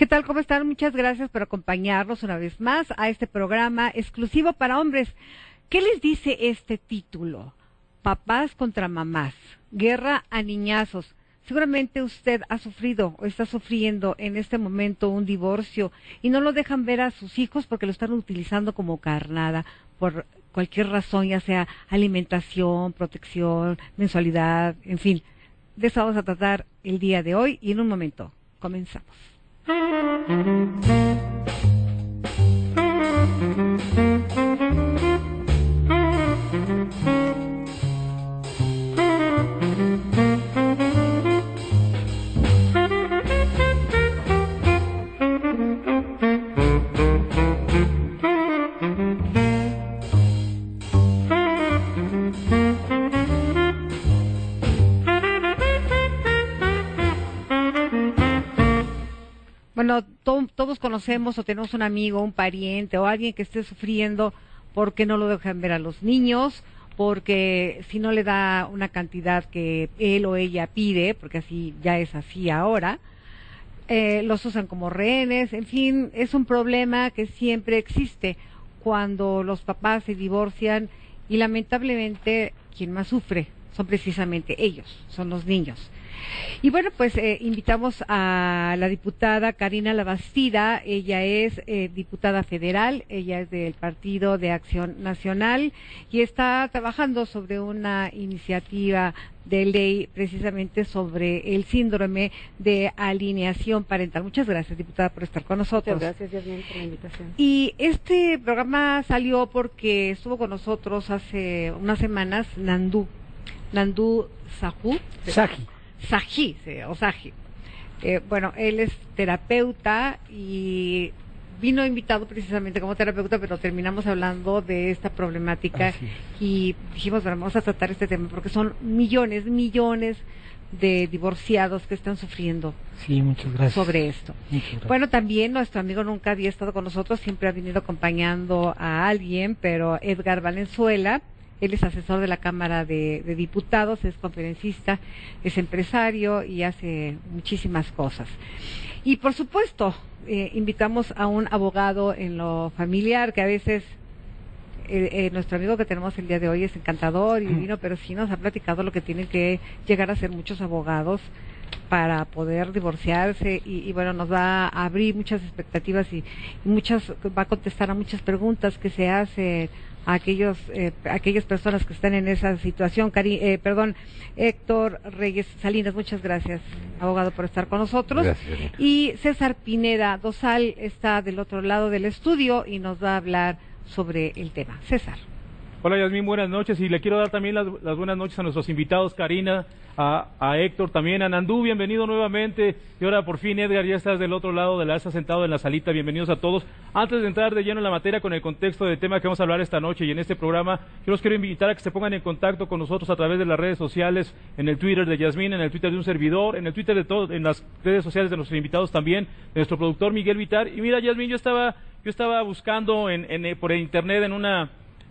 ¿Qué tal? ¿Cómo están? Muchas gracias por acompañarnos una vez más a este programa exclusivo para hombres. ¿Qué les dice este título? Papás contra mamás, guerra a niñazos. Seguramente usted ha sufrido o está sufriendo en este momento un divorcio y no lo dejan ver a sus hijos porque lo están utilizando como carnada por cualquier razón, ya sea alimentación, protección, mensualidad, en fin. De eso vamos a tratar el día de hoy y en un momento comenzamos. Bueno, todos conocemos o tenemos un amigo, un pariente o alguien que esté sufriendo porque no lo dejan ver a los niños, porque si no le da una cantidad que él o ella pide, porque así ya es así ahora, los usan como rehenes, en fin, es un problema que siempre existe cuando los papás se divorcian y lamentablemente quien más sufre son precisamente ellos, son los niños. Y bueno, pues invitamos a la diputada Karina Labastida. Ella es diputada federal, ella es del Partido de Acción Nacional y está trabajando sobre una iniciativa de ley precisamente sobre el síndrome de alienación parental. Muchas gracias, diputada, por estar con nosotros. Muchas gracias, Yasmín, por la invitación. Y este programa salió porque estuvo con nosotros hace unas semanas Nandu Saji. Bueno, él es terapeuta y vino invitado precisamente como terapeuta, pero terminamos hablando de esta problemática y dijimos, bueno, vamos a tratar este tema porque son millones de divorciados que están sufriendo. Sí, muchas gracias. Sobre esto. Bueno, también nuestro amigo nunca había estado con nosotros, siempre ha venido acompañando a alguien, pero Edgar Valenzuela. Él es asesor de la Cámara de Diputados, es conferencista, es empresario y hace muchísimas cosas. Y por supuesto, invitamos a un abogado en lo familiar, que a veces nuestro amigo que tenemos el día de hoy es encantador y divino, pero sí nos ha platicado lo que tienen que llegar a ser muchos abogados para poder divorciarse y bueno, nos va a abrir muchas expectativas y va a contestar a muchas preguntas que se hacen a aquellas personas que están en esa situación. Héctor Reyes Salinas, muchas gracias, abogado, por estar con nosotros. Gracias. Y César Pineda Dosal está del otro lado del estudio y nos va a hablar sobre el tema. César. Hola, Yasmín, buenas noches, y le quiero dar también las buenas noches a nuestros invitados, Karina, a Héctor, también a Nandú, bienvenido nuevamente, y ahora por fin, Edgar, ya estás del otro lado estás sentado en la salita, bienvenidos a todos. Antes de entrar de lleno en la materia con el contexto del tema que vamos a hablar esta noche y en este programa, yo los quiero invitar a que se pongan en contacto con nosotros a través de las redes sociales, en el Twitter de Yasmín, en el Twitter de un servidor, en el Twitter de todos, en las redes sociales de nuestros invitados también, de nuestro productor Miguel Vitar. Y mira, Yasmín, yo estaba buscando por internet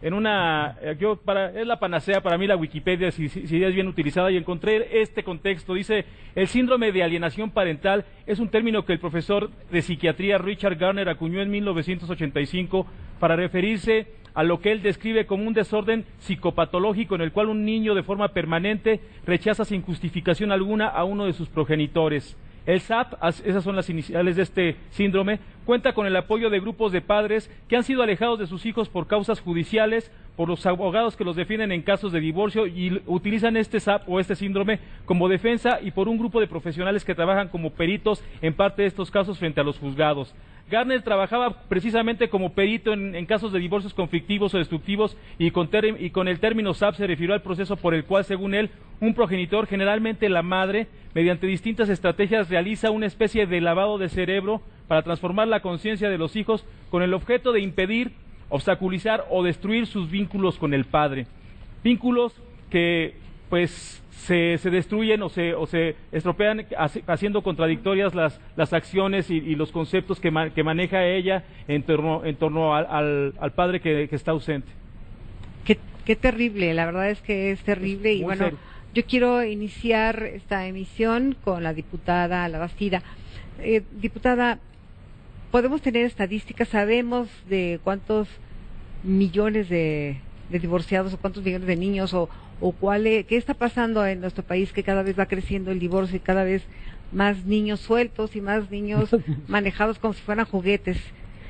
es la panacea para mí la Wikipedia, si es bien utilizada, y encontré este contexto. Dice: el síndrome de alienación parental es un término que el profesor de psiquiatría Richard Garner acuñó en 1985 para referirse a lo que él describe como un desorden psicopatológico en el cual un niño de forma permanente rechaza sin justificación alguna a uno de sus progenitores. El SAP, esas son las iniciales de este síndrome, cuenta con el apoyo de grupos de padres que han sido alejados de sus hijos por causas judiciales, por los abogados que los defienden en casos de divorcio y utilizan este SAP o este síndrome como defensa, y por un grupo de profesionales que trabajan como peritos en parte de estos casos frente a los juzgados. Garner trabajaba precisamente como perito en casos de divorcios conflictivos o destructivos y con el término SAP se refirió al proceso por el cual, según él, un progenitor, generalmente la madre, mediante distintas estrategias realiza una especie de lavado de cerebro para transformar la conciencia de los hijos con el objeto de impedir, obstaculizar o destruir sus vínculos con el padre. Vínculos que pues se destruyen o se estropean haciendo contradictorias las acciones y los conceptos que maneja ella en torno al padre que está ausente. Qué terrible, la verdad es que es terrible. Y bueno, serio. Yo quiero iniciar esta emisión con la diputada Labastida. Diputada, podemos tener estadísticas, sabemos de cuántos millones de divorciados o cuántos millones de niños o qué está pasando en nuestro país, que cada vez va creciendo el divorcio y cada vez más niños sueltos y más niños manejados como si fueran juguetes,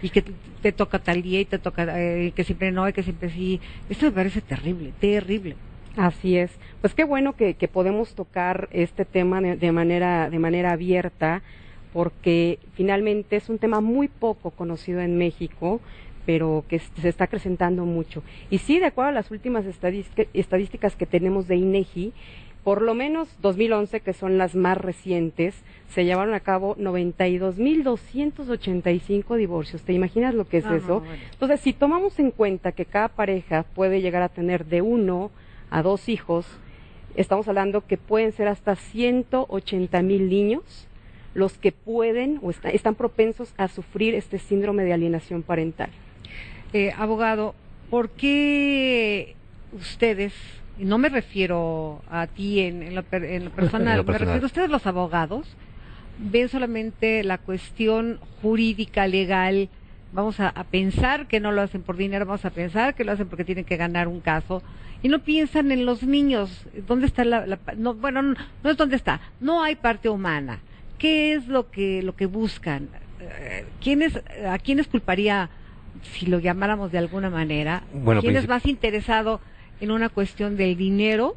y que te toca tal día y te toca que siempre no y que siempre sí. Esto me parece terrible, terrible. Así es. Pues qué bueno que podemos tocar este tema de manera abierta, porque finalmente es un tema muy poco conocido en México, pero que se está acrecentando mucho. Y sí, de acuerdo a las últimas estadísticas que tenemos de INEGI, por lo menos 2011, que son las más recientes, se llevaron a cabo 92.285 divorcios. ¿Te imaginas lo que es eso? No, bueno. Entonces, si tomamos en cuenta que cada pareja puede llegar a tener de 1 a 2 hijos, estamos hablando que pueden ser hasta 180,000 niños los que pueden o están propensos a sufrir este síndrome de alienación parental. Abogado, ¿por qué ustedes, y no me refiero a ti en lo personal, me refiero a ustedes los abogados, ven solamente la cuestión jurídica, legal? Vamos a pensar que no lo hacen por dinero, vamos a pensar que lo hacen porque tienen que ganar un caso, y no piensan en los niños. ¿Dónde está no, bueno, no es dónde está, no hay parte humana. ¿Qué es lo que buscan? ¿A quiénes culparía, si lo llamáramos de alguna manera? Bueno, ¿Quién es más interesado en una cuestión del dinero,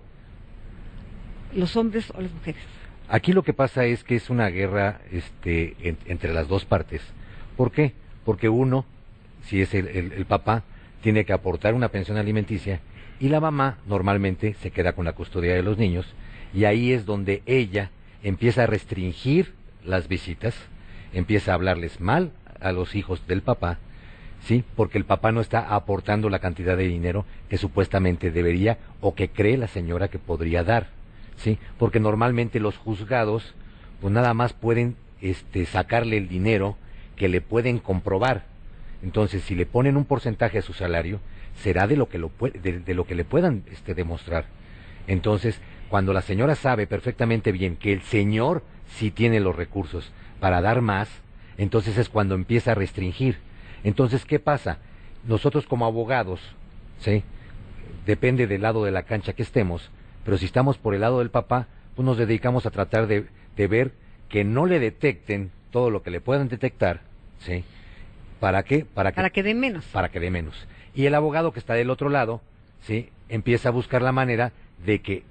los hombres o las mujeres? Aquí lo que pasa es que es una guerra entre las dos partes. ¿Por qué? Porque uno, si es el papá, tiene que aportar una pensión alimenticia, y la mamá normalmente se queda con la custodia de los niños, y ahí es donde ella empieza a restringir las visitas, empieza a hablarles mal a los hijos del papá, ¿sí? Porque el papá no está aportando la cantidad de dinero que supuestamente debería o que cree la señora que podría dar, ¿sí? Porque normalmente los juzgados pues nada más pueden sacarle el dinero que le pueden comprobar. Entonces, si le ponen un porcentaje a su salario, será de lo que de lo que le puedan demostrar. Entonces, cuando la señora sabe perfectamente bien que el señor sí tiene los recursos para dar más, entonces es cuando empieza a restringir. Entonces, ¿qué pasa? Nosotros como abogados, ¿sí? Depende del lado de la cancha que estemos, pero si estamos por el lado del papá, pues nos dedicamos a tratar de ver que no le detecten todo lo que le puedan detectar, ¿sí? ¿Para qué? Para que dé menos. Para que dé menos. Y el abogado que está del otro lado, ¿sí? Empieza a buscar la manera de que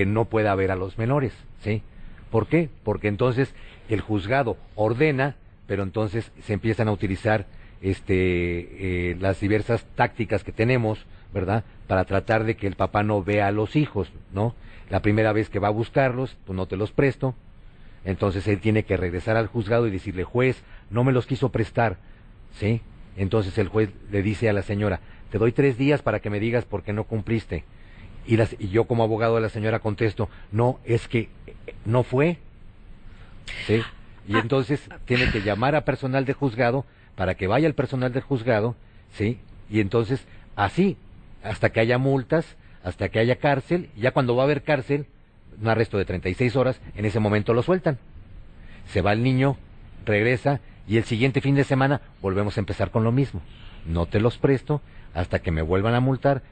no pueda haber a los menores, ¿sí? ¿Por qué? Porque entonces el juzgado ordena, pero entonces se empiezan a utilizar las diversas tácticas que tenemos, ¿verdad? Para tratar de que el papá no vea a los hijos, ¿no? La primera vez que va a buscarlos, pues no te los presto. Entonces él tiene que regresar al juzgado y decirle, juez, no me los quiso prestar, ¿sí? Entonces el juez le dice a la señora, te doy 3 días para que me digas por qué no cumpliste. Y yo como abogado de la señora contesto, no, es que no fue, ¿sí? Y entonces tiene que llamar a personal de juzgado para que vaya el personal del juzgado, ¿sí? Y entonces así, hasta que haya multas, hasta que haya cárcel, y ya cuando va a haber cárcel, un arresto de 36 horas, en ese momento lo sueltan. Se va el niño, regresa, y el siguiente fin de semana volvemos a empezar con lo mismo. No te los presto hasta que me vuelvan a multar,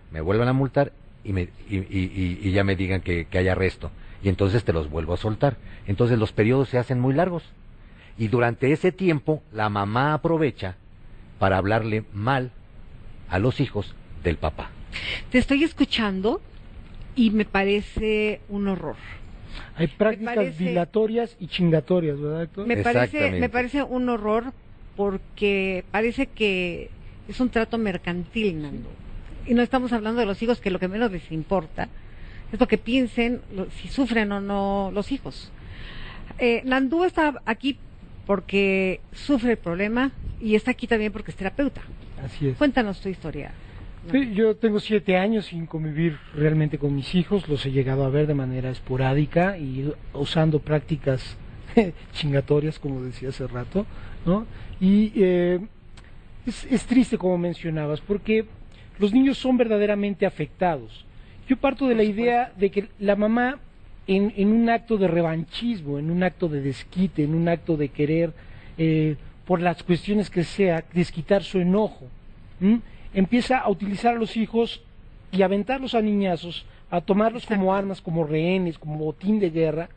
y ya me digan que hay arresto. Y entonces te los vuelvo a soltar. Entonces los periodos se hacen muy largos. Y durante ese tiempo, la mamá aprovecha para hablarle mal a los hijos del papá. Te estoy escuchando y me parece un horror. Hay prácticas dilatorias y chingatorias, ¿verdad, Héctor? Me parece un horror, porque parece que es un trato mercantil, Nando. Y no estamos hablando de los hijos, que lo que menos les importa es lo que piensen, si sufren o no los hijos. Nandú está aquí porque sufre el problema, y está aquí también porque es terapeuta. Así es. Cuéntanos tu historia. Sí, yo tengo 7 años sin convivir realmente con mis hijos, los he llegado a ver de manera esporádica y usando prácticas chingatorias, como decía hace rato, ¿no? Y es triste, como mencionabas, porque los niños son verdaderamente afectados. Yo parto de la idea de que la mamá, en un acto de revanchismo, en un acto de desquite, en un acto de querer por las cuestiones que sea, desquitar su enojo. Empieza a utilizar a los hijos y a aventarlos a niñazos, a tomarlos como armas, como rehenes, como botín de guerra,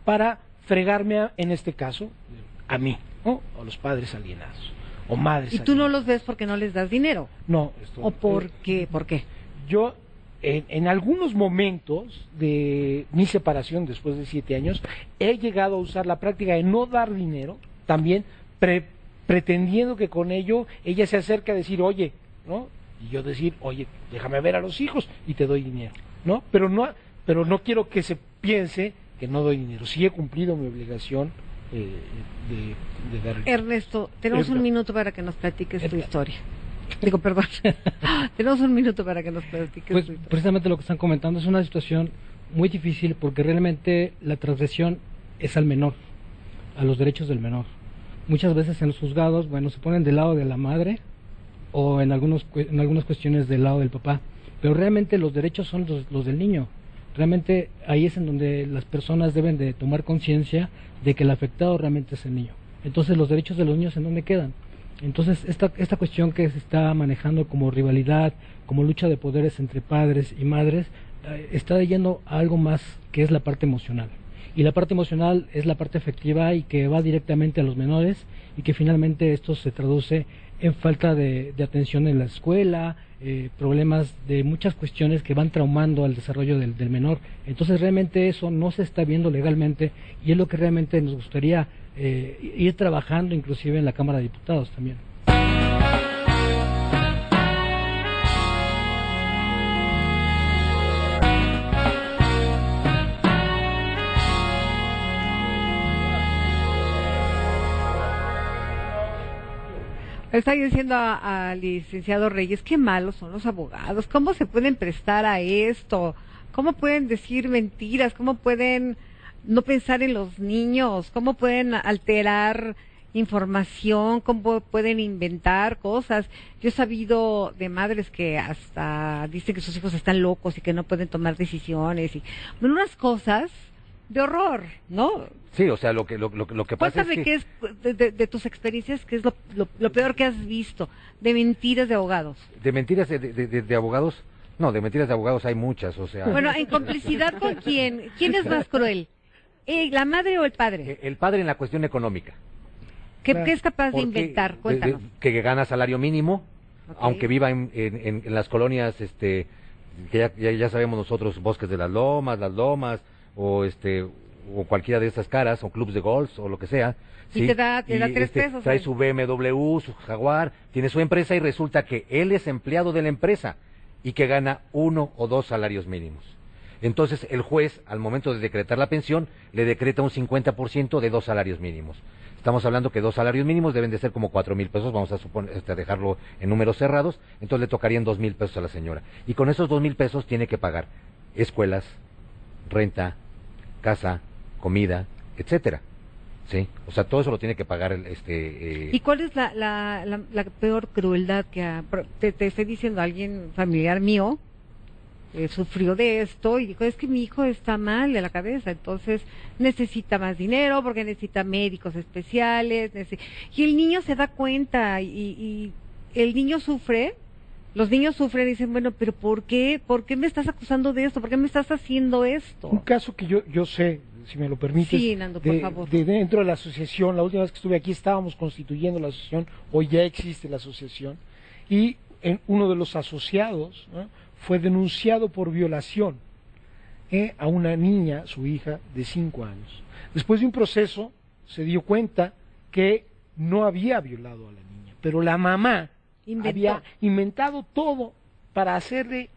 para fregarme, en este caso, a mí, ¿no? O a los padres alienados, o madres ¿Y tú no alienadas. los ves porque no les das dinero? No. ¿O por qué? ¿Por qué? Yo, en algunos momentos de mi separación después de 7 años, he llegado a usar la práctica de no dar dinero, también pretendiendo que con ello ella se acerca a decir, oye, ¿no? Y yo decir, oye, déjame ver a los hijos y te doy dinero, ¿no? Pero no quiero que se piense que no doy dinero. Sí he cumplido mi obligación de dar dinero. Ernesto, tenemos un minuto para que nos platiques tu historia. Digo, perdón. Tenemos un minuto para que nos platiques Pues tu historia. precisamente lo que están comentando es una situación muy difícil porque realmente la transgresión es al menor, a los derechos del menor. Muchas veces en los juzgados, bueno, se ponen del lado de la madre o en algunas cuestiones del lado del papá, pero realmente los derechos son los del niño. Realmente ahí es en donde las personas deben de tomar conciencia de que el afectado realmente es el niño. Entonces los derechos de los niños, ¿en dónde quedan? Entonces esta cuestión que se está manejando como rivalidad, como lucha de poderes entre padres y madres, está yendo a algo más que es la parte emocional. Y la parte emocional es la parte afectiva y que va directamente a los menores y que finalmente esto se traduce en falta de atención en la escuela, problemas de muchas cuestiones que van traumando al desarrollo del menor. Entonces realmente eso no se está viendo legalmente y es lo que realmente nos gustaría ir trabajando inclusive en la Cámara de Diputados también. Está diciendo al licenciado Reyes, qué malos son los abogados, cómo se pueden prestar a esto, cómo pueden decir mentiras, cómo pueden no pensar en los niños, cómo pueden alterar información, cómo pueden inventar cosas. Yo he sabido de madres que hasta dicen que sus hijos están locos y que no pueden tomar decisiones y bueno, unas cosas de horror, ¿no? Sí, o sea, lo que pasa es Cuéntame que... qué es de tus experiencias, qué es lo peor que has visto, de mentiras de abogados. De mentiras de abogados, no, de mentiras de abogados hay muchas, o sea... Bueno, ¿en complicidad con quién? ¿Quién es más cruel? ¿La madre o el padre? El padre en la cuestión económica. ¿Qué es capaz de Porque, inventar? Cuéntanos. que gana salario mínimo, Ok. aunque viva en las colonias, que ya sabemos nosotros, Bosques de las Lomas, o cualquiera de estas caras, o clubs de golf, o lo que sea. Y ¿sí? te da 3 pesos. Trae ahí. su BMW, su Jaguar, tiene su empresa y resulta que él es empleado de la empresa y que gana 1 o 2 salarios mínimos. Entonces el juez, al momento de decretar la pensión, le decreta un 50% de 2 salarios mínimos. Estamos hablando que 2 salarios mínimos deben de ser como 4,000 pesos, vamos a suponer, dejarlo en números cerrados, entonces le tocarían 2,000 pesos a la señora. Y con esos 2,000 pesos tiene que pagar escuelas, renta, casa, comida, etcétera. Sí, o sea, todo eso lo tiene que pagar ¿Y cuál es la peor crueldad que te estoy diciendo? Alguien familiar mío sufrió de esto y dijo, es que mi hijo está mal de la cabeza, entonces necesita más dinero porque necesita médicos especiales, y el niño se da cuenta y el niño sufre, los niños sufren y dicen, bueno, pero ¿por qué me estás acusando de esto? ¿Por qué me estás haciendo esto? Un caso que yo sé, si me lo permites, Sí, Nando, por favor. de dentro de la asociación, la última vez que estuve aquí estábamos constituyendo la asociación, hoy ya existe la asociación, y uno de los asociados, ¿no?, fue denunciado por violación a una niña, su hija, de 5 años. Después de un proceso se dio cuenta que no había violado a la niña, pero la mamá había inventado todo para hacerle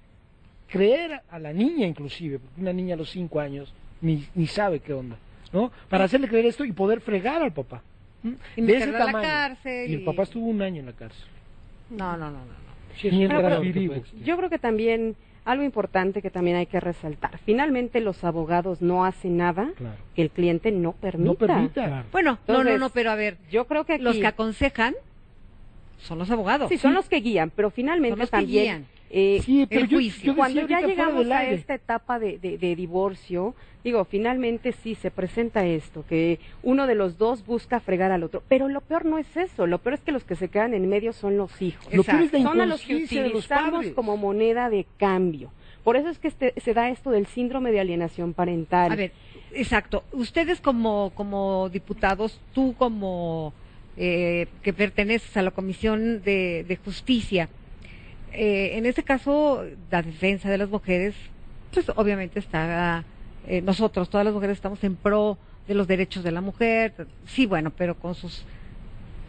creer a la niña inclusive, porque una niña a los 5 años ni sabe qué onda, ¿no? Para hacerle creer esto y poder fregar al papá. Y De ese meterlo a la tamaño. cárcel Y el papá estuvo 1 año en la cárcel. No. Mientras Pero- vivo. Yo creo que también algo importante que también hay que resaltar, finalmente los abogados no hacen nada Claro. que el cliente no permita. No permita. Claro. Bueno, Entonces, no, pero a ver, Yo creo que aquí, los que aconsejan son los abogados. sí, son los que guían, pero Son finalmente los que también guían. Sí, pero el juicio. yo Cuando decía ya ahorita fuera llegamos del a aire. esta etapa de divorcio, digo, finalmente sí se presenta esto, que uno de los dos busca fregar al otro, pero lo peor no es eso, lo peor es que los que se quedan en medio son los hijos. Lo peor es la Son a los que inconsciencia de los utilizamos padres. como moneda de cambio. Por eso es que se da esto del síndrome de alienación parental. A ver, exacto. Ustedes como diputados, tú como que perteneces a la Comisión de Justicia, en este caso, la defensa de las mujeres, pues obviamente está, nosotros, todas las mujeres estamos en pro de los derechos de la mujer, sí, bueno, pero con sus,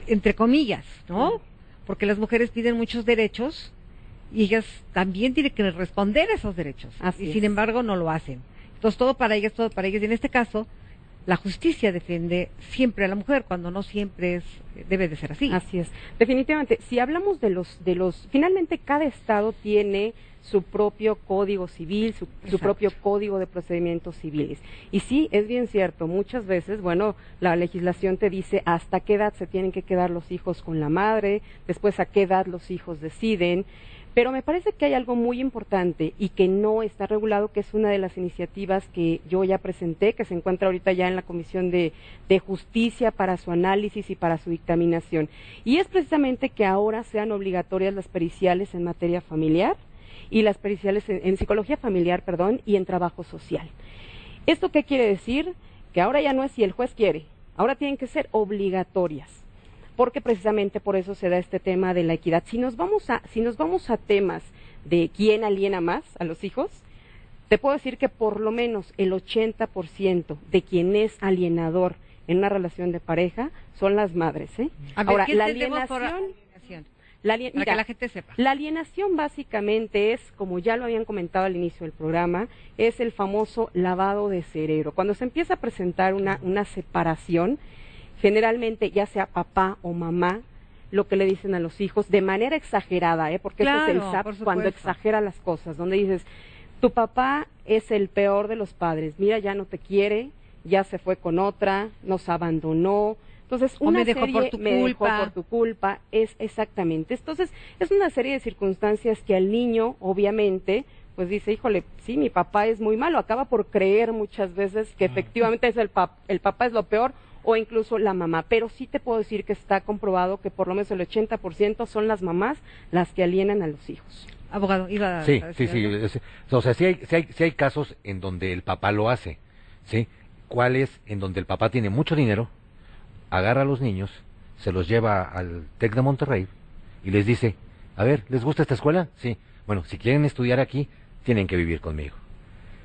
entre comillas, ¿no? Porque las mujeres piden muchos derechos y ellas también tienen que responder a esos derechos. Así y es. sin embargo no lo hacen. Entonces todo para ellas, todo para ellas. Y en este caso, la justicia defiende siempre a la mujer, cuando no siempre debe de ser así. Así es. Definitivamente, si hablamos de los, finalmente cada estado tiene su propio código civil, su Exacto. propio código de procedimientos civiles. Y sí, es bien cierto, muchas veces, bueno, la legislación te dice hasta qué edad se tienen que quedar los hijos con la madre, después a qué edad los hijos deciden. Pero me parece que hay algo muy importante y que no está regulado, que es una de las iniciativas que yo ya presenté, que se encuentra ahorita ya en la Comisión de Justicia para su análisis y para su dictaminación. Y es precisamente que ahora sean obligatorias las periciales en materia familiar y las periciales en psicología familiar, perdón, y en trabajo social. ¿Esto qué quiere decir? Que ahora ya no es si el juez quiere, ahora tienen que ser obligatorias. Porque precisamente por eso se da este tema de la equidad. Si nos vamos a temas de quién aliena más a los hijos, te puedo decir que por lo menos el 80% de quien es alienador en una relación de pareja son las madres, ¿eh? A ver, Ahora, ¿qué la entendemos por alienación, alienación? para Para que la gente sepa. la alienación básicamente es, como ya lo habían comentado al inicio del programa, es el famoso lavado de cerebro. Cuando se empieza a presentar una separación, generalmente ya sea papá o mamá, lo que le dicen a los hijos de manera exagerada, porque Claro, ese es el por SAP supuesto. cuando exagera las cosas, donde dices, tu papá es el peor de los padres, mira, ya no te quiere, ya se fue con otra, nos abandonó. Entonces, O una me dejó serie, por tu me dejó culpa. por tu culpa, es exactamente. Entonces, es una serie de circunstancias que al niño, obviamente, pues dice, híjole, sí, mi papá es muy malo, acaba por creer muchas veces que efectivamente es el papá es lo peor, o incluso la mamá, pero sí te puedo decir que está comprobado que por lo menos el 80% son las mamás las que alienan a los hijos. Abogado, iba a Sí, decir sí, algo. sí. O sea, sí hay casos en donde el papá lo hace, ¿sí? ¿Cuáles? En donde el papá tiene mucho dinero, agarra a los niños, se los lleva al TEC de Monterrey y les dice, a ver, ¿les gusta esta escuela? Sí. Bueno, si quieren estudiar aquí, tienen que vivir conmigo.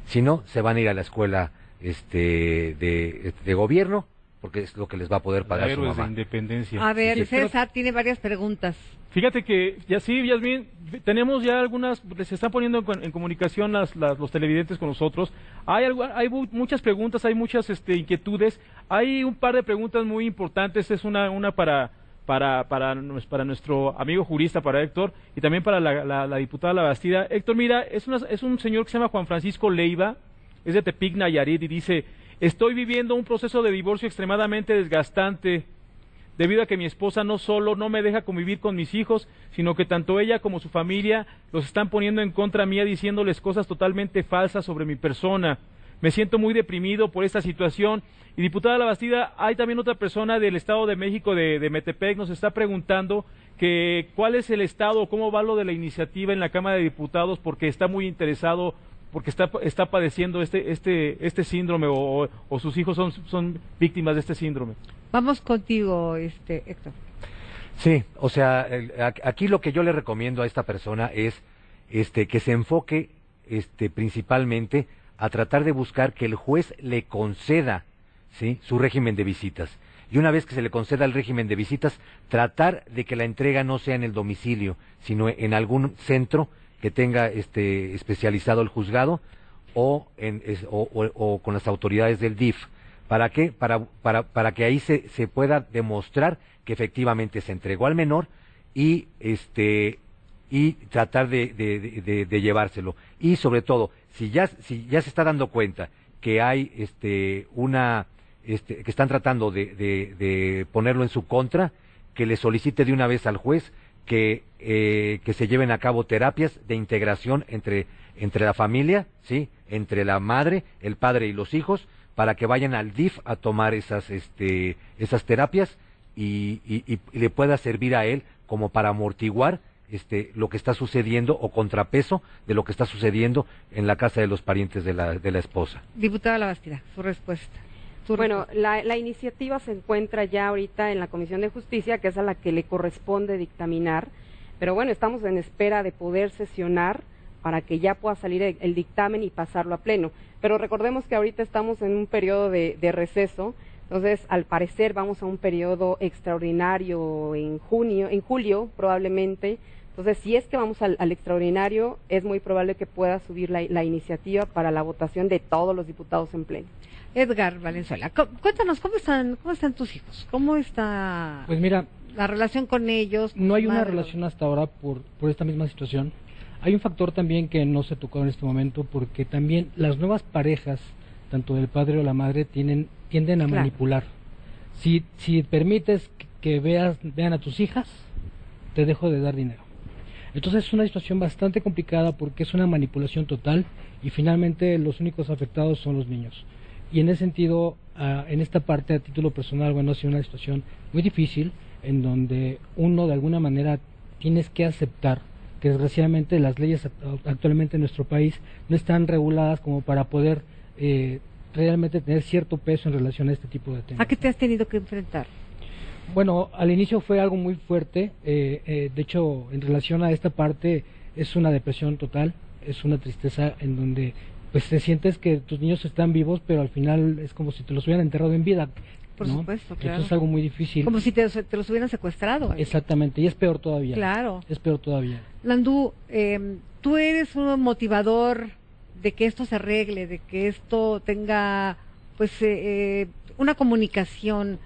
Si no, se van a ir a la escuela de gobierno, porque es lo que les va a poder pagar su Héroes de mamá. independencia. A ver, Sí, sí. César tiene varias preguntas. Fíjate que ya sí, Yasmín, tenemos ya algunas, se están poniendo en comunicación los televidentes con nosotros. Hay muchas preguntas, hay muchas inquietudes. Hay un par de preguntas muy importantes. Es una para nuestro amigo jurista, para Héctor, y también para la diputada Labastida. Héctor, mira, es un señor que se llama Juan Francisco Leiva, es de Tepic, Nayarit, y dice: estoy viviendo un proceso de divorcio extremadamente desgastante, debido a que mi esposa no solo no me deja convivir con mis hijos, sino que tanto ella como su familia los están poniendo en contra mía, diciéndoles cosas totalmente falsas sobre mi persona. Me siento muy deprimido por esta situación. Y diputada Labastida, hay también otra persona del Estado de México, de Metepec, nos está preguntando que cuál es el estado, cómo va lo de la iniciativa en la Cámara de Diputados, porque está muy interesado, porque está padeciendo este síndrome, o sus hijos son víctimas de este síndrome. Vamos contigo, Héctor. Sí, o sea, aquí lo que yo le recomiendo a esta persona es que se enfoque principalmente a tratar de buscar que el juez le conceda, ¿sí?, su régimen de visitas. Y una vez que se le conceda el régimen de visitas, tratar de que la entrega no sea en el domicilio, sino en algún centro que tenga especializado el juzgado o con las autoridades del DIF. ¿Para qué? Para que ahí se pueda demostrar que efectivamente se entregó al menor y tratar de llevárselo. Y sobre todo, si ya se está dando cuenta que hay que están tratando de ponerlo en su contra, que le solicite de una vez al juez que se lleven a cabo terapias de integración entre la familia, sí, entre la madre, el padre y los hijos, para que vayan al DIF a tomar esas terapias y le pueda servir a él como para amortiguar lo que está sucediendo o contrapeso de lo que está sucediendo en la casa de los parientes de la esposa. Diputada Labastida, su respuesta. Bueno, la iniciativa se encuentra ya ahorita en la Comisión de Justicia, que es a la que le corresponde dictaminar, pero bueno, estamos en espera de poder sesionar para que ya pueda salir el dictamen y pasarlo a pleno. Pero recordemos que ahorita estamos en un periodo de receso, entonces al parecer vamos a un periodo extraordinario en julio probablemente. Entonces, si es que vamos al extraordinario, es muy probable que pueda subir la iniciativa para la votación de todos los diputados en pleno. Edgar Valenzuela, cuéntanos, ¿cómo están tus hijos? ¿Cómo está Pues mira, la relación con ellos? no hay una relación hasta ahora por esta misma situación. Hay un factor también que no se tocó en este momento, porque también las nuevas parejas, tanto del padre o la madre, tienden a Claro. manipular. Si permites que vean a tus hijas, te dejo de dar dinero. Entonces es una situación bastante complicada porque es una manipulación total y finalmente los únicos afectados son los niños. Y en ese sentido, en esta parte a título personal, bueno, ha sido una situación muy difícil en donde uno de alguna manera tienes que aceptar que desgraciadamente las leyes actualmente en nuestro país no están reguladas como para poder realmente tener cierto peso en relación a este tipo de temas. ¿A qué te has tenido que enfrentar? Bueno, al inicio fue algo muy fuerte, de hecho, en relación a esta parte es una depresión total, es una tristeza en donde pues te sientes que tus niños están vivos, pero al final es como si te los hubieran enterrado en vida. Por ¿no? supuesto, claro. Entonces es algo muy difícil. Como si te los hubieran secuestrado. Exactamente, y es peor todavía. Claro. Es peor todavía. Landú, tú eres un motivador de que esto se arregle, de que esto tenga pues una comunicación.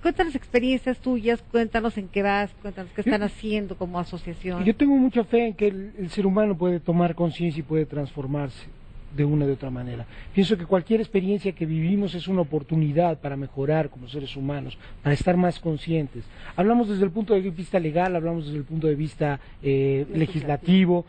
Cuéntanos experiencias tuyas, cuéntanos en qué vas, cuéntanos qué están haciendo como asociación. Yo tengo mucha fe en que el ser humano puede tomar conciencia y puede transformarse de una u otra manera. Pienso que cualquier experiencia que vivimos es una oportunidad para mejorar como seres humanos, para estar más conscientes. Hablamos desde el punto de vista legal, hablamos desde el punto de vista legislativo,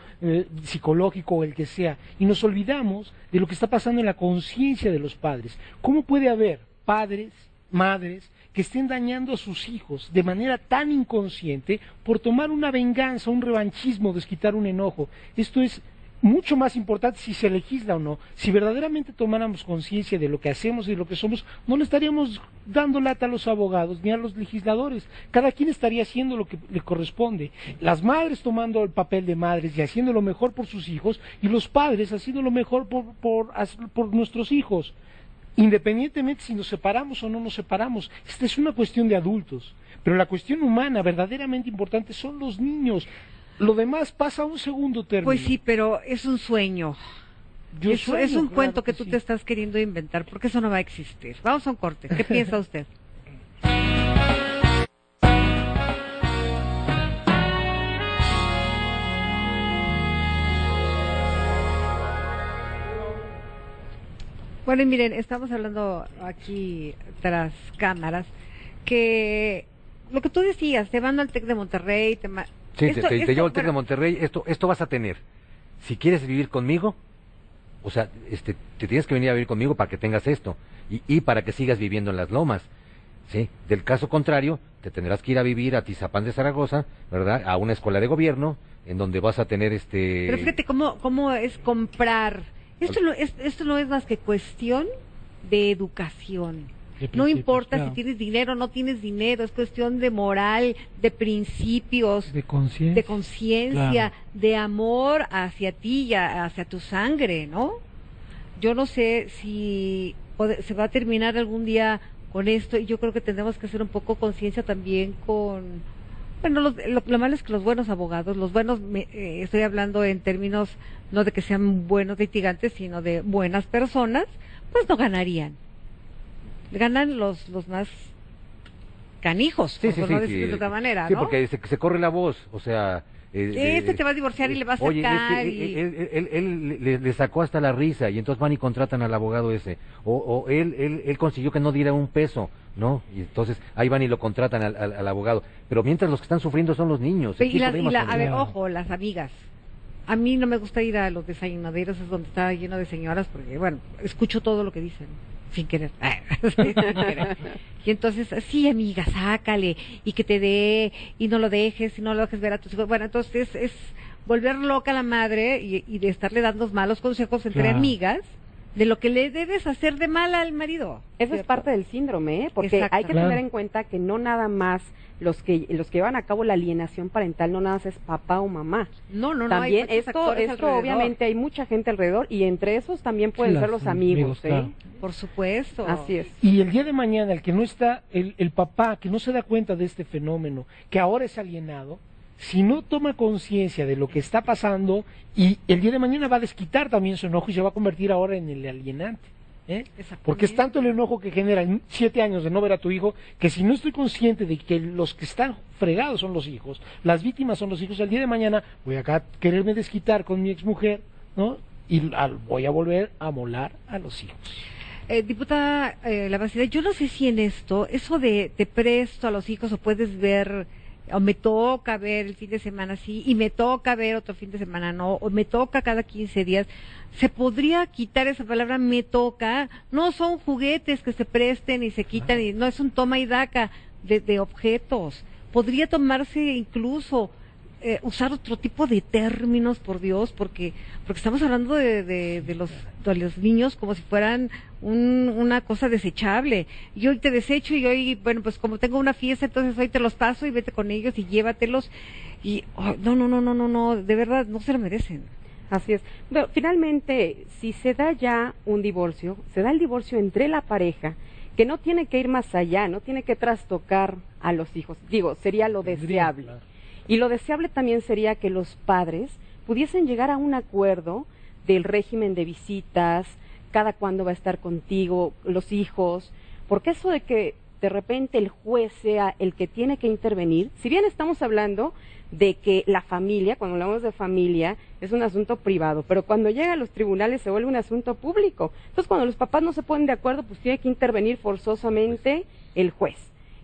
psicológico, el que sea, y nos olvidamos de lo que está pasando en la conciencia de los padres. ¿Cómo puede haber padres, madres, que estén dañando a sus hijos de manera tan inconsciente por tomar una venganza, un revanchismo, desquitar un enojo? Esto es mucho más importante si se legisla o no. Si verdaderamente tomáramos conciencia de lo que hacemos y de lo que somos, no le estaríamos dando lata a los abogados ni a los legisladores. Cada quien estaría haciendo lo que le corresponde. Las madres tomando el papel de madres y haciendo lo mejor por sus hijos, y los padres haciendo lo mejor por nuestros hijos. Independientemente si nos separamos o no nos separamos, esta es una cuestión de adultos, pero la cuestión humana verdaderamente importante son los niños. Lo demás pasa a un segundo término. Pues sí, pero es un sueño. Es un cuento que tú te estás queriendo inventar, porque eso no va a existir. Vamos a un corte. ¿Qué piensa usted? Bueno, y miren, estamos hablando aquí tras cámaras, que lo que tú decías, te van al TEC de Monterrey, Sí, te llevo al TEC de Monterrey, esto vas a tener. Si quieres vivir conmigo, o sea, te tienes que venir a vivir conmigo para que tengas esto, y para que sigas viviendo en las lomas, ¿sí? Del caso contrario, te tendrás que ir a vivir a Tizapán de Zaragoza, ¿verdad? A una escuela de gobierno, en donde vas a tener Pero fíjate cómo es comprar. Esto no es más que cuestión de educación. No importa claro. si tienes dinero o no tienes dinero, es cuestión de moral, de principios, de conciencia, de conciencia, Claro. de amor hacia ti y hacia tu sangre, ¿no? Yo no sé si se va a terminar algún día con esto, y yo creo que tendremos que hacer un poco conciencia también con... Bueno, lo malo es que los buenos abogados, estoy hablando en términos no de que sean buenos litigantes, sino de buenas personas, pues no ganarían. Ganan los más canijos, Sí, por no decirlo de otra manera, Sí, ¿no? porque se corre la voz, o sea... te va a divorciar y le va a oye, sacar. él le sacó hasta la risa y entonces van y contratan al abogado ese. O él consiguió que no diera un peso, ¿no? Y entonces ahí van y lo contratan al abogado. Pero mientras los que están sufriendo son los niños. A ver, ojo, las amigas. A mí no me gusta ir a los desayunaderos, es donde está lleno de señoras, porque, bueno, escucho todo lo que dicen, sin querer. Sin querer. Y entonces, sí, amiga, sácale, y que te dé, y no lo dejes, y no lo dejes ver a tus hijos. Bueno, entonces es volver loca a la madre y de estarle dando malos consejos entre amigas de lo que le debes hacer de mal al marido. Eso es parte del síndrome, porque Exacto. hay que tener en cuenta que no nada más los que llevan a cabo la alienación parental, no nada más es papá o mamá. No, también hay esto obviamente hay mucha gente alrededor y entre esos también pueden ser los amigos, claro. Por supuesto. Así es. Y el día de mañana, el que no está, el papá que no se da cuenta de este fenómeno, que ahora es alienado, si no toma conciencia de lo que está pasando, y el día de mañana va a desquitar también su enojo y se va a convertir ahora en el alienante. Porque es tanto el enojo que genera en 7 años de no ver a tu hijo, que si no estoy consciente de que los que están fregados son los hijos, las víctimas son los hijos, el día de mañana voy acá a quererme desquitar con mi exmujer, ¿no? Y voy a volver a molar a los hijos. Diputada Lavacida, yo no sé si en esto, eso de te presto a los hijos o puedes ver, o me toca ver el fin de semana sí, y me toca ver otro fin de semana no, o me toca cada 15 días, se podría quitar esa palabra me toca, no son juguetes que se presten y se quitan, y no es un toma y daca de objetos, podría tomarse incluso usar otro tipo de términos, por Dios, porque estamos hablando de los niños como si fueran una cosa desechable. Y hoy te desecho y hoy, bueno, pues como tengo una fiesta, entonces hoy te los paso y vete con ellos y llévatelos. Y no, de verdad, no se lo merecen. Así es. Pero finalmente, si se da ya un divorcio, se da el divorcio entre la pareja, que no tiene que ir más allá, no tiene que trastocar a los hijos. Digo, sería lo deseable. Y lo deseable también sería que los padres pudiesen llegar a un acuerdo del régimen de visitas, cada cuándo va a estar contigo, los hijos, porque eso de que de repente el juez sea el que tiene que intervenir, si bien estamos hablando de que la familia, cuando hablamos de familia, es un asunto privado, pero cuando llega a los tribunales se vuelve un asunto público. Entonces, cuando los papás no se ponen de acuerdo, pues tiene que intervenir forzosamente el juez.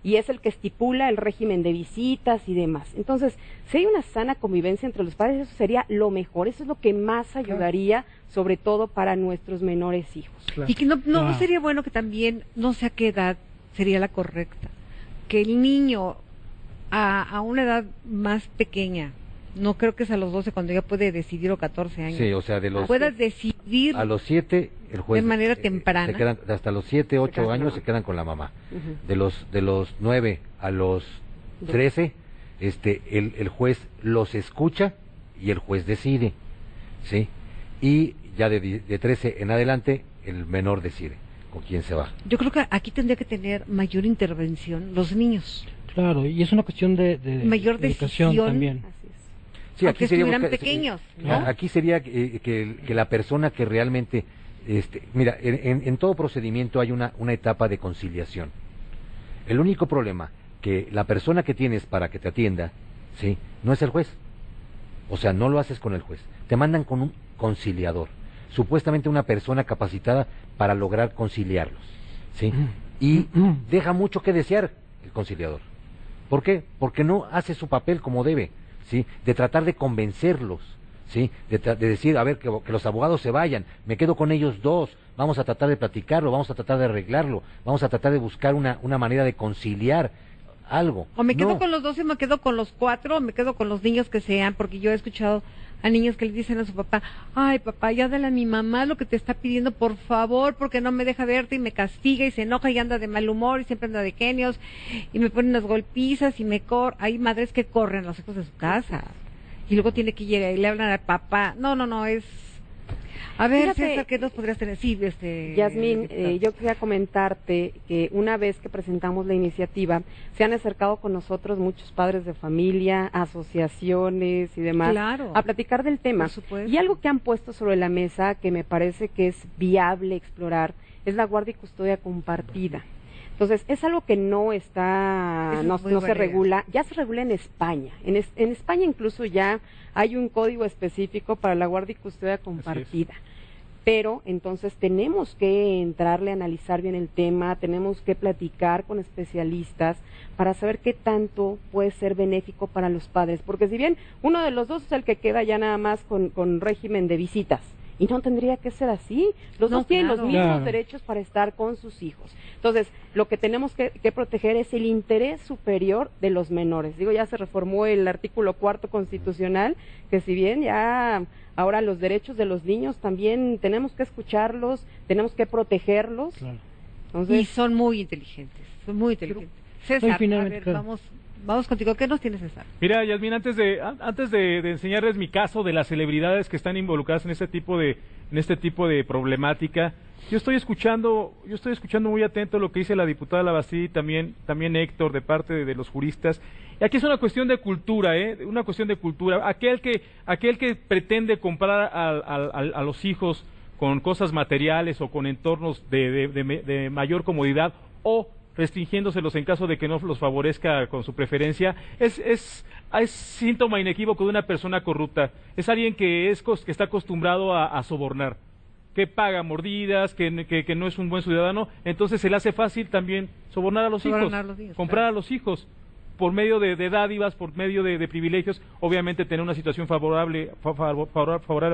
Y es el que estipula el régimen de visitas y demás. Entonces, si hay una sana convivencia entre los padres, eso sería lo mejor, eso es lo que más ayudaría, sobre todo para nuestros menores hijos. Y que no sería bueno que también, no sé a qué edad sería la correcta, que el niño a una edad más pequeña, no creo que es a los 12 cuando ya puede decidir, o 14 años, sí, o sea, pueda decidir a los 7 el juez de manera temprana, se quedan, hasta los 7, 8 años se quedan con la mamá. De los 9 a los 13 el juez los escucha y el juez decide, ¿sí? Y ya de 13 en adelante el menor decide con quién se va. Yo creo que aquí tendría que tener mayor intervención los niños. Claro, y es una cuestión de mayor educación decisión también. Así es. Sí, aunque estuvieran pequeños, ¿no? Aquí sería que la persona que realmente, mira, en todo procedimiento hay una etapa de conciliación. El único problema que la persona que tienes para que te atienda, sí, no es el juez. O sea, no lo haces con el juez. Te mandan con un conciliador, supuestamente una persona capacitada para lograr conciliarlos, sí. Y deja mucho que desear el conciliador. ¿Por qué? Porque no hace su papel como debe, ¿sí? De tratar de convencerlos, ¿sí? De decir, a ver, que los abogados se vayan, me quedo con ellos dos, vamos a tratar de platicarlo, vamos a tratar de arreglarlo, vamos a tratar de buscar una manera de conciliar algo. O me quedo con los 12, me quedo con los 4, o me quedo con los niños que sean, porque yo he escuchado a niños que le dicen a su papá, ay papá, ya dale a mi mamá lo que te está pidiendo, por favor, porque no me deja verte, y me castiga y se enoja y anda de mal humor y siempre anda de genios y me pone unas golpizas y hay madres que corren a los hijos de su casa y luego tiene que llegar y le hablan al papá. No, es... A ver, Fíjate, César, ¿qué nos podrías tener? Sí, Yasmín, yo quería comentarte que una vez que presentamos la iniciativa, se han acercado con nosotros muchos padres de familia, asociaciones y demás, claro, a platicar del tema. por supuesto. Y algo que han puesto sobre la mesa que me parece que es viable explorar es la guardia y custodia compartida. Entonces, es algo que no está, Eso es no muy se buena idea. regula, ya se regula en España. En España incluso ya hay un código específico para la guardia y custodia compartida. Pero entonces tenemos que entrarle a analizar bien el tema, tenemos que platicar con especialistas para saber qué tanto puede ser benéfico para los padres, porque si bien uno de los dos es el que queda ya nada más con régimen de visitas, y no tendría que ser así, los No, dos tienen los claro. mismos Claro. derechos para estar con sus hijos. Entonces, lo que tenemos que proteger es el interés superior de los menores. Digo, ya se reformó el artículo 4 constitucional, que si bien ya ahora los derechos de los niños también tenemos que escucharlos, tenemos que protegerlos. Claro. Entonces, Y son muy inteligentes, son muy inteligentes. César, No, y finalmente, a ver, claro. vamos contigo. ¿Qué nos tienes, César? Mira, Yasmín, antes de enseñarles mi caso de las celebridades que están involucradas en este tipo de problemática, yo estoy escuchando muy atento lo que dice la diputada Labastida y también Héctor, de parte de los juristas. Y aquí es una cuestión de cultura, una cuestión de cultura. Aquel que pretende comprar a los hijos con cosas materiales o con entornos de mayor comodidad, o restringiéndoselos en caso de que no los favorezca con su preferencia, es síntoma inequívoco de una persona corrupta. Es alguien que está acostumbrado a sobornar, que paga mordidas, que no es un buen ciudadano. Entonces se le hace fácil también sobornar a los hijos, comprar a los hijos por medio de dádivas, por medio de privilegios, obviamente tener una situación favorable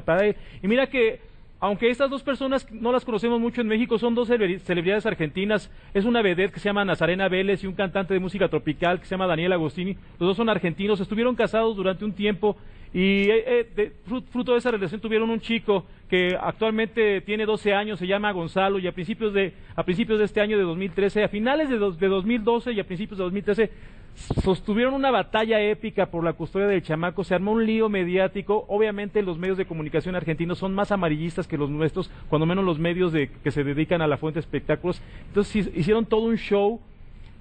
para él. Y mira que aunque estas dos personas no las conocemos mucho en México, son dos celebridades argentinas. Es una vedette que se llama Nazarena Vélez y un cantante de música tropical que se llama Daniel Agostini. Los dos son argentinos, estuvieron casados durante un tiempo y fruto de esa relación tuvieron un chico que actualmente tiene 12 años, se llama Gonzalo, y a principios de este año de 2013, a finales de 2012 y a principios de 2013, sostuvieron una batalla épica por la custodia del chamaco. Se armó un lío mediático. Obviamente los medios de comunicación argentinos son más amarillistas que los nuestros, cuando menos los medios que se dedican a la fuente de espectáculos. Entonces hicieron todo un show,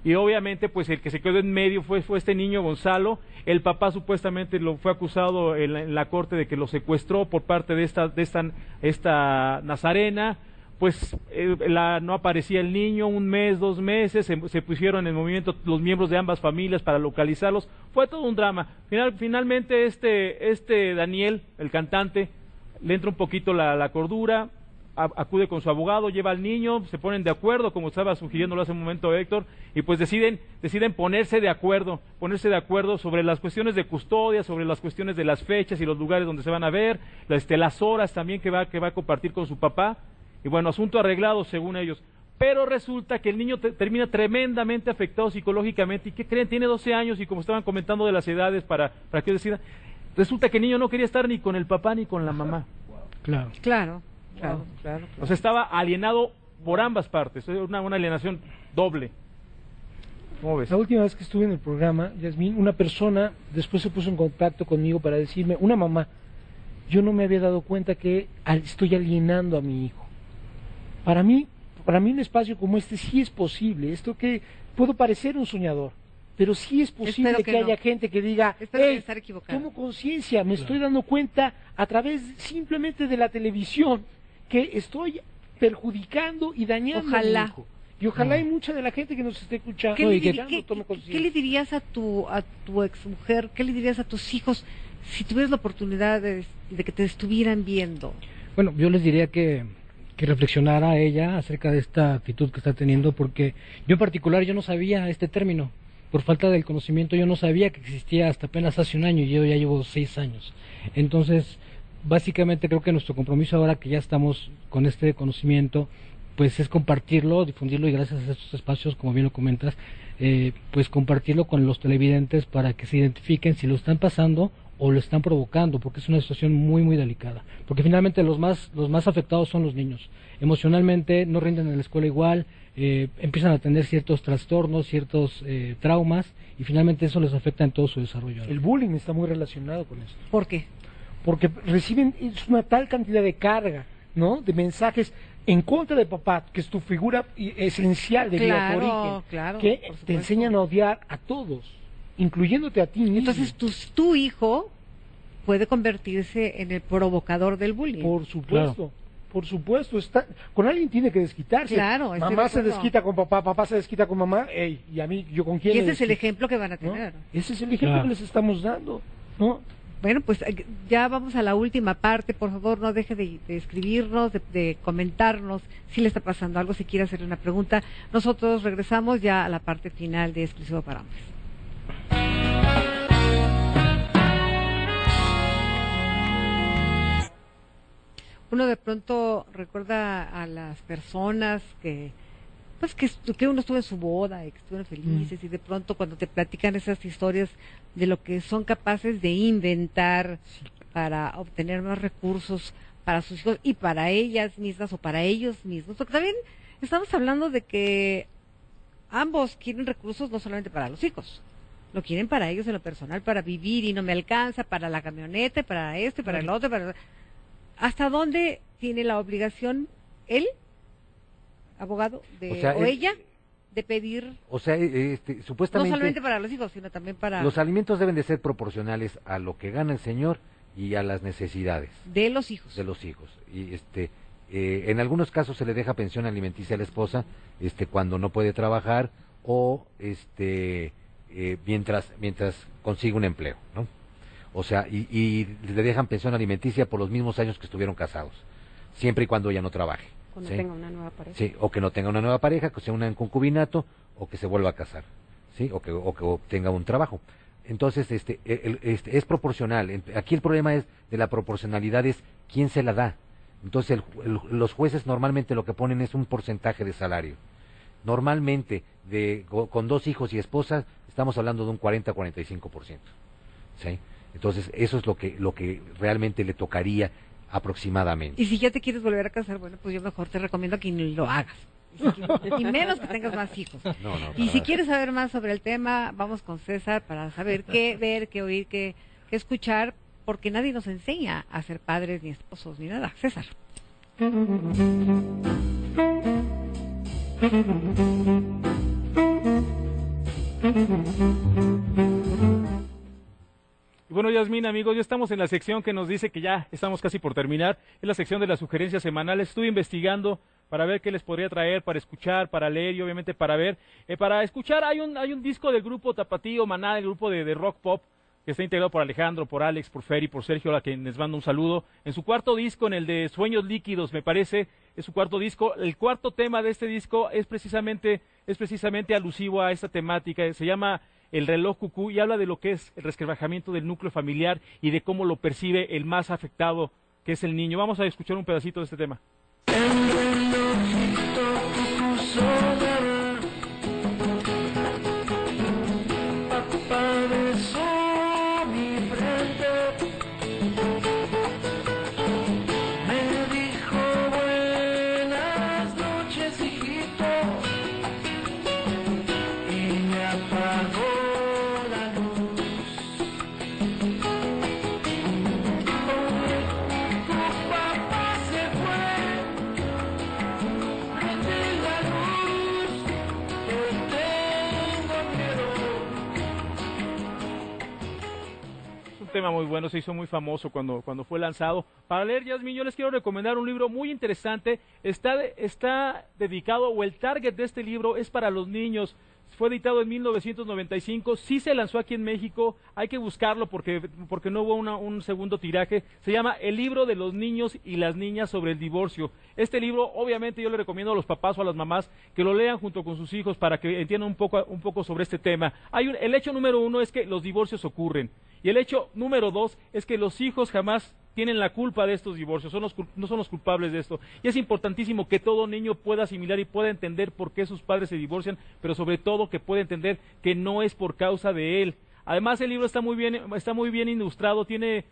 y obviamente pues el que se quedó en medio fue este niño Gonzalo. El papá supuestamente lo fue acusado en la corte de que lo secuestró por parte de esta Nazarena. Pues no aparecía el niño, un mes, 2 meses, se pusieron en movimiento los miembros de ambas familias para localizarlos. Fue todo un drama. Finalmente este Daniel, el cantante, le entra un poquito la cordura, acude con su abogado, lleva al niño, se ponen de acuerdo, como estaba sugiriéndolo hace un momento Héctor, y pues deciden ponerse de acuerdo sobre las cuestiones de custodia, sobre las cuestiones de las fechas y los lugares donde se van a ver, las horas también que va a compartir con su papá. Y bueno, asunto arreglado según ellos. Pero resulta que el niño termina tremendamente afectado psicológicamente. ¿Y qué creen? Tiene 12 años y como estaban comentando de las edades para que decida, resulta que el niño no quería estar ni con el papá ni con la mamá. Claro. Claro. O sea, estaba alienado por ambas partes. Una alienación doble. ¿Cómo ves? La última vez que estuve en el programa, Yasmín, una persona después se puso en contacto conmigo para decirme, una mamá, yo no me había dado cuenta que estoy alienando a mi hijo. Para mí un espacio como este sí es posible. Esto que puedo parecer un soñador, pero sí es posible Espero que no. haya gente que diga, Espero que hey, estar equivocado. tomo conciencia, me estoy dando cuenta a través simplemente de la televisión que estoy perjudicando y dañando a Ojalá. mi hijo. Y ojalá hay mucha de la gente que nos esté escuchando. ¿Qué le, y que tome ¿qué conciencia. le dirías a tu exmujer? ¿Qué le dirías a tus hijos si tuvieras la oportunidad de que te estuvieran viendo? Bueno, yo les diría que reflexionara a ella acerca de esta actitud que está teniendo, porque yo en particular yo no sabía este término. Por falta del conocimiento yo no sabía que existía hasta apenas hace un año, y yo ya llevo 6 años. Entonces, básicamente creo que nuestro compromiso ahora que ya estamos con este conocimiento, pues es compartirlo, difundirlo, y gracias a estos espacios, como bien lo comentas, pues compartirlo con los televidentes para que se identifiquen si lo están pasando o lo están provocando, porque es una situación muy muy delicada, porque finalmente los más afectados son los niños. Emocionalmente no rinden en la escuela igual, empiezan a tener ciertos trastornos, ciertos traumas, y finalmente eso les afecta en todo su desarrollo. El bullying está muy relacionado con eso. ¿Por qué? Porque reciben una tal cantidad de carga, ¿no? De mensajes en contra de papá, que es tu figura esencial de vida, tu origen, claro, que por te supuesto. enseñan a odiar a todos, incluyéndote a ti mismo. Entonces tu hijo puede convertirse en el provocador del bullying. Por supuesto. Por supuesto, con alguien tiene que desquitarse. Claro, estoy mamá de se acuerdo. desquita con papá, papá se desquita con mamá, ey, y a mí, ¿yo con quién Y me ese es el desquito? ejemplo que van a ¿No? tener. Ese es el ejemplo Claro. que les estamos dando, ¿no? Bueno, pues ya vamos a la última parte. Por favor, no deje de escribirnos, de comentarnos si le está pasando algo, si quiere hacerle una pregunta. Nosotros regresamos ya a la parte final de Exclusivo para Hombres. Uno de pronto recuerda a las personas que pues que uno estuvo en su boda y que estuvieron felices y de pronto cuando te platican esas historias de lo que son capaces de inventar para obtener más recursos para sus hijos y para ellas mismas o para ellos mismos, porque también estamos hablando de que ambos quieren recursos no solamente para los hijos, lo quieren para ellos en lo personal, para vivir y no me alcanza, para la camioneta, para esto y para el otro, ¿hasta dónde tiene la obligación él, abogado, o ella, de pedir, O sea, no supuestamente solamente para los hijos, sino también para los alimentos deben de ser proporcionales a lo que gana el señor y a las necesidades de los hijos? de los hijos. Y en algunos casos se le deja pensión alimenticia a la esposa cuando no puede trabajar o mientras consigue un empleo, ¿no? O sea, y le dejan pensión alimenticia por los mismos años que estuvieron casados, siempre y cuando ella no trabaje. Cuando ¿sí? tenga una nueva pareja. Sí, o que no tenga una nueva pareja, que sea un concubinato, o que se vuelva a casar, ¿sí? O que obtenga un trabajo. Entonces, es proporcional. Aquí el problema es de la proporcionalidad, es quién se la da. Entonces, los jueces normalmente lo que ponen es un porcentaje de salario. Normalmente, con 2 hijos y esposa, estamos hablando de un 40-45%. ¿Sí? Entonces, eso es lo que realmente le tocaría aproximadamente. Y si ya te quieres volver a casar, bueno, pues yo mejor te recomiendo que ni lo hagas. Y menos que tengas más hijos. No, Y si quieres saber más sobre el tema, vamos con César para saber qué ver, qué oír, qué escuchar, porque nadie nos enseña a ser padres, ni esposos, ni nada. César. Y bueno, Yasmín, amigos, ya estamos en la sección que nos dice que ya estamos casi por terminar. Es la sección de las sugerencias semanales. Estuve investigando para ver qué les podría traer, para escuchar, para leer y obviamente para ver. Para escuchar hay un disco del grupo Tapatío Maná, el grupo de rock pop, que está integrado por Alejandro, por Alex, por Fer y por Sergio, a quien les mando un saludo. En su cuarto disco, en el de Sueños Líquidos, me parece, es su cuarto disco. El cuarto tema de este disco es precisamente alusivo a esta temática. Se llama El reloj cucú y habla de lo que es el resquebrajamiento del núcleo familiar y de cómo lo percibe el más afectado, que es el niño. Vamos a escuchar un pedacito de este tema. Tema muy bueno, se hizo muy famoso cuando fue lanzado. Para leer, Yasmín, yo les quiero recomendar un libro muy interesante. Está dedicado, o el target de este libro es para los niños. Fue editado en 1995, sí se lanzó aquí en México, hay que buscarlo porque no hubo un segundo tiraje. Se llama El libro de los niños y las niñas sobre el divorcio. Este libro, obviamente, yo le recomiendo a los papás o a las mamás que lo lean junto con sus hijos para que entiendan un poco sobre este tema. El hecho número 1 es que los divorcios ocurren. Y el hecho número 2 es que los hijos jamás tienen la culpa de estos divorcios, no son los culpables de esto. Y es importantísimo que todo niño pueda asimilar y pueda entender por qué sus padres se divorcian, pero sobre todo que pueda entender que no es por causa de él. Además, el libro está muy bien ilustrado, tiene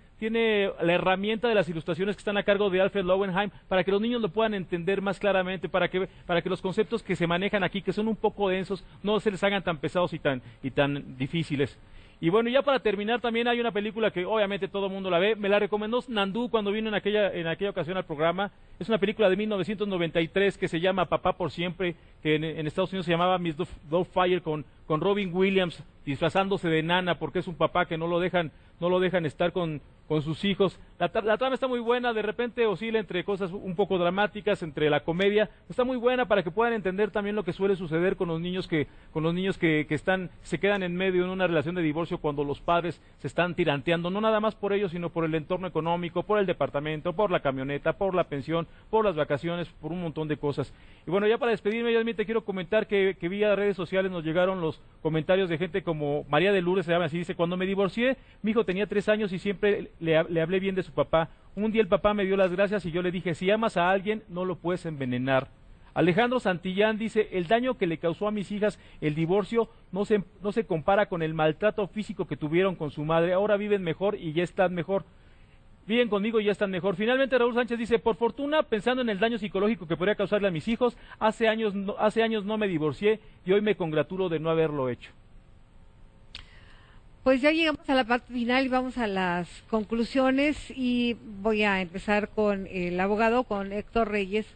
la herramienta de las ilustraciones que están a cargo de Alfred Lowenheim para que los niños lo puedan entender más claramente, para que los conceptos que se manejan aquí, que son un poco densos, no se les hagan tan pesados y tan difíciles. Y bueno, ya para terminar, también hay una película que obviamente todo el mundo la ve. Me la recomendó Nandú cuando vino en aquella ocasión al programa. Es una película de 1993 que se llama Papá por Siempre, que en Estados Unidos se llamaba Miss Doubtfire con Robin Williams disfrazándose de nana porque es un papá que no lo dejan estar con sus hijos. La trama está muy buena, de repente oscila entre cosas un poco dramáticas, entre la comedia, está muy buena para que puedan entender también lo que suele suceder con los niños que se quedan en medio en una relación de divorcio cuando los padres se están tiranteando, no nada más por ellos, sino por el entorno económico, por el departamento, por la camioneta, por la pensión, por las vacaciones, por un montón de cosas. Y bueno, ya para despedirme, yo también te quiero comentar que vía redes sociales nos llegaron los comentarios de gente como María de Lourdes, se llama así, dice: cuando me divorcié, mi hijo tenía 3 años y siempre le hablé bien de su papá. Un día el papá me dio las gracias y yo le dije: si amas a alguien, no lo puedes envenenar. Alejandro Santillán dice: el daño que le causó a mis hijas el divorcio no se compara con el maltrato físico que tuvieron con su madre. Ahora viven mejor y ya están mejor. Viven conmigo y ya están mejor. Finalmente Raúl Sánchez dice: por fortuna, pensando en el daño psicológico que podría causarle a mis hijos, hace años no me divorcié y hoy me congratulo de no haberlo hecho. Pues ya llegamos a la parte final y vamos a las conclusiones y voy a empezar con el abogado, con Héctor Reyes.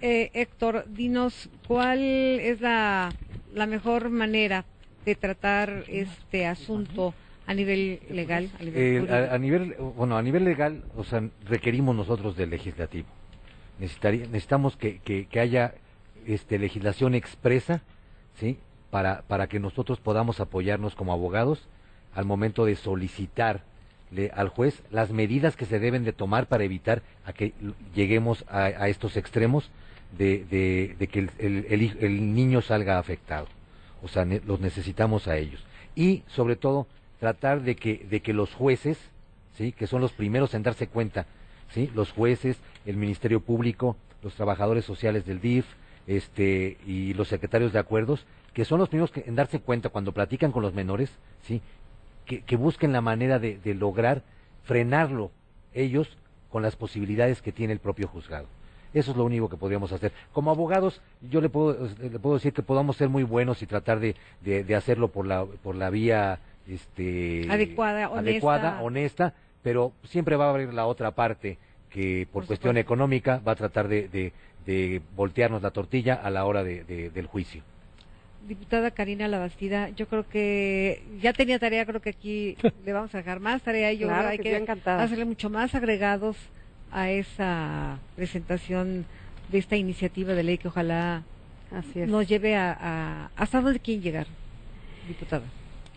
Héctor, dinos cuál es la mejor manera de tratar este asunto a nivel legal, a nivel legal, o sea, requerimos nosotros del legislativo. Necesitamos que haya legislación expresa, ¿sí? Para que nosotros podamos apoyarnos como abogados al momento de solicitarle al juez las medidas que se deben de tomar para evitar a que lleguemos a estos extremos de que el niño salga afectado. O sea, los necesitamos a ellos. Y sobre todo tratar de que los jueces, ¿sí? Que son los primeros en darse cuenta, ¿sí? Los jueces, el Ministerio Público, los trabajadores sociales del DIF, y los secretarios de acuerdos, que son los primeros en darse cuenta cuando platican con los menores, ¿sí? Que busquen la manera de lograr frenarlo ellos con las posibilidades que tiene el propio juzgado. Eso es lo único que podríamos hacer. Como abogados, yo le puedo decir que podamos ser muy buenos y tratar de hacerlo por la vía adecuada, honesta, pero siempre va a haber la otra parte que por cuestión económica va a tratar de voltearnos la tortilla a la hora del juicio. Diputada Karina Labastida, yo creo que ya tenía tarea, creo que aquí le vamos a dejar más tarea y yo creo que hay que hacerle mucho más agregados a esa presentación de esta iniciativa de ley que ojalá nos lleve hasta dónde quieren llegar, diputada.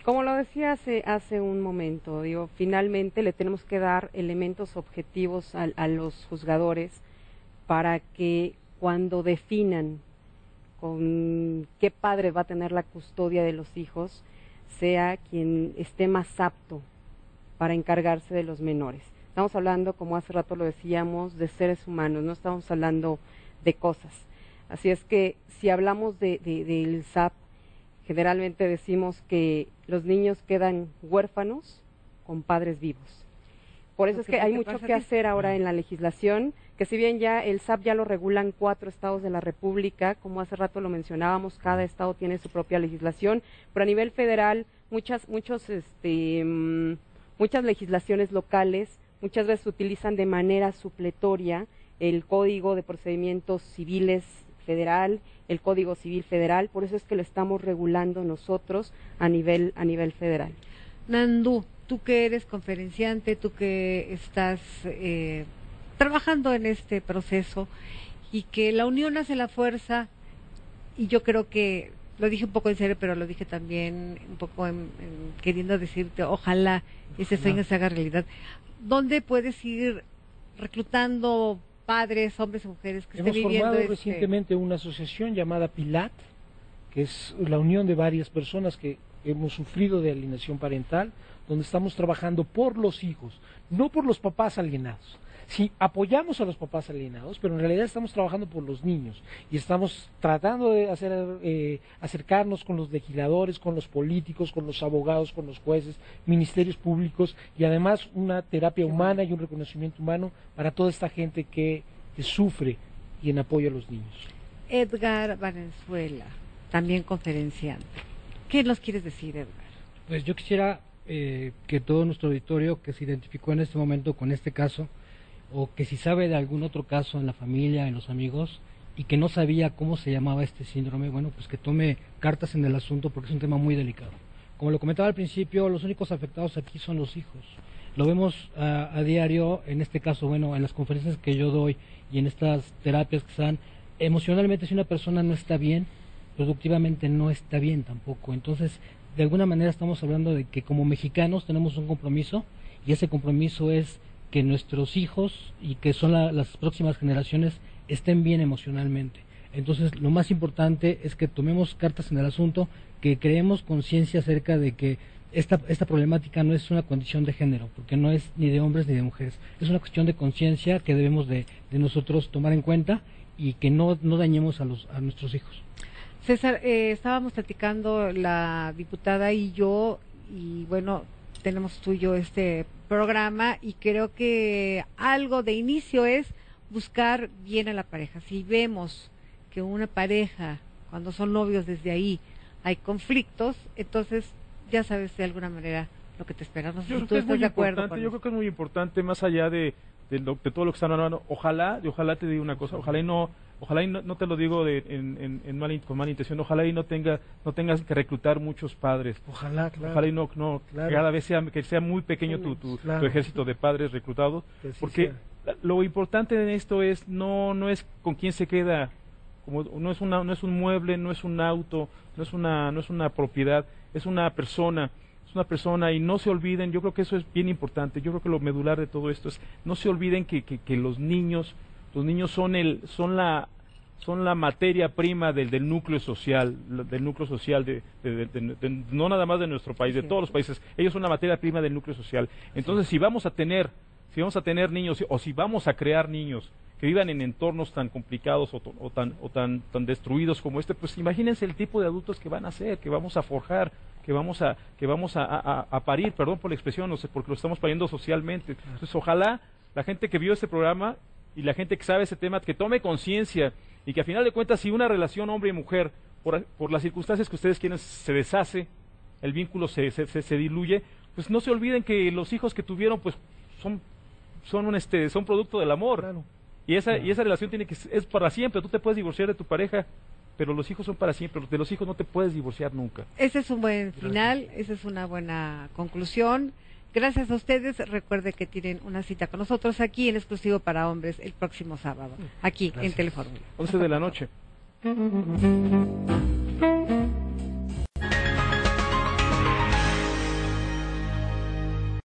Como lo decía hace un momento, finalmente le tenemos que dar elementos objetivos a los juzgadores para que cuando definan con qué padre va a tener la custodia de los hijos, sea quien esté más apto para encargarse de los menores. Estamos hablando, como hace rato lo decíamos, de seres humanos, no estamos hablando de cosas. Así es que si hablamos del SAP, generalmente decimos que los niños quedan huérfanos con padres vivos. Por eso es que hay mucho que hacer ahora en la legislación, que si bien ya el SAP ya lo regulan 4 estados de la República, como hace rato lo mencionábamos, cada estado tiene su propia legislación, pero a nivel federal muchas legislaciones locales muchas veces utilizan de manera supletoria el Código de Procedimientos Civiles Federal, el Código Civil Federal, por eso es que lo estamos regulando nosotros a nivel federal. Nandú, tú que eres conferenciante, tú que estás trabajando en este proceso y que la unión hace la fuerza, y yo creo que lo dije un poco en serio, pero lo dije también un poco queriendo decirte, ojalá ese sueño se haga realidad. ¿Dónde puedes ir reclutando padres, hombres y mujeres que estén viviendo? Hemos formado recientemente una asociación llamada PILAT, que es la unión de varias personas que hemos sufrido de alienación parental, donde estamos trabajando por los hijos, no por los papás alienados. Sí, apoyamos a los papás alienados, pero en realidad estamos trabajando por los niños y estamos tratando de acercarnos con los legisladores, con los políticos, con los abogados, con los jueces, ministerios públicos y además una terapia humana y un reconocimiento humano para toda esta gente que sufre y en apoyo a los niños. Edgar Valenzuela, también conferenciante. ¿Qué nos quieres decir, Edgar? Pues yo quisiera que todo nuestro auditorio que se identificó en este momento con este caso, o que si sabe de algún otro caso en la familia, en los amigos, y que no sabía cómo se llamaba este síndrome, bueno, pues que tome cartas en el asunto porque es un tema muy delicado. Como lo comentaba al principio, los únicos afectados aquí son los hijos. Lo vemos a diario, en este caso, bueno, en las conferencias que yo doy y en estas terapias que se dan, emocionalmente si una persona no está bien, productivamente no está bien tampoco. Entonces, de alguna manera estamos hablando de que como mexicanos tenemos un compromiso, y ese compromiso es que nuestros hijos y que son las próximas generaciones estén bien emocionalmente. Entonces, lo más importante es que tomemos cartas en el asunto, que creemos conciencia acerca de que esta problemática no es una condición de género, porque no es ni de hombres ni de mujeres, es una cuestión de conciencia que debemos de nosotros tomar en cuenta y que no dañemos a nuestros hijos. César, estábamos platicando la diputada y yo, y bueno, tenemos tú y yo este programa, y creo que algo de inicio es buscar bien a la pareja. Si vemos que una pareja, cuando son novios desde ahí, hay conflictos, entonces ya sabes de alguna manera lo que te espera. No sé si tú estás de acuerdo con yo eso. creo que es muy importante, más allá de todo lo que están hablando, ojalá te digo una cosa, ojalá y no te lo digo con mala intención, ojalá y no tengas que reclutar muchos padres. Ojalá, claro. Ojalá y no claro. cada vez que sea muy pequeño tu ejército de padres reclutados, porque lo importante en esto es no es con quién se queda, como no es un mueble, no es un auto, no es una propiedad, es una persona. Es una persona, y no se olviden, yo creo que eso es bien importante, yo creo que lo medular de todo esto es, no se olviden que los niños son la materia prima del núcleo social, no nada más de nuestro país, de todos los países. Ellos son la materia prima del núcleo social. Entonces, si vamos a tener niños, o si vamos a crear niños que vivan en entornos tan complicados o tan destruidos como este, pues imagínense el tipo de adultos que van a ser, que vamos a forjar, que vamos a parir, perdón por la expresión, no sé, porque lo estamos pariendo socialmente. Entonces, ojalá la gente que vio este programa y la gente que sabe ese tema, que tome conciencia, y que a final de cuentas, si una relación hombre y mujer, por las circunstancias que ustedes quieren, se deshace, el vínculo se diluye, pues no se olviden que los hijos que tuvieron, pues son producto del amor. Claro. Y esa relación es para siempre. Tú te puedes divorciar de tu pareja, pero los hijos son para siempre. De los hijos no te puedes divorciar nunca. Ese es un buen final, esa es una buena conclusión. Gracias a ustedes. Recuerde que tienen una cita con nosotros aquí en exclusivo para hombres el próximo sábado, aquí en Telefórmula. 11 de la noche.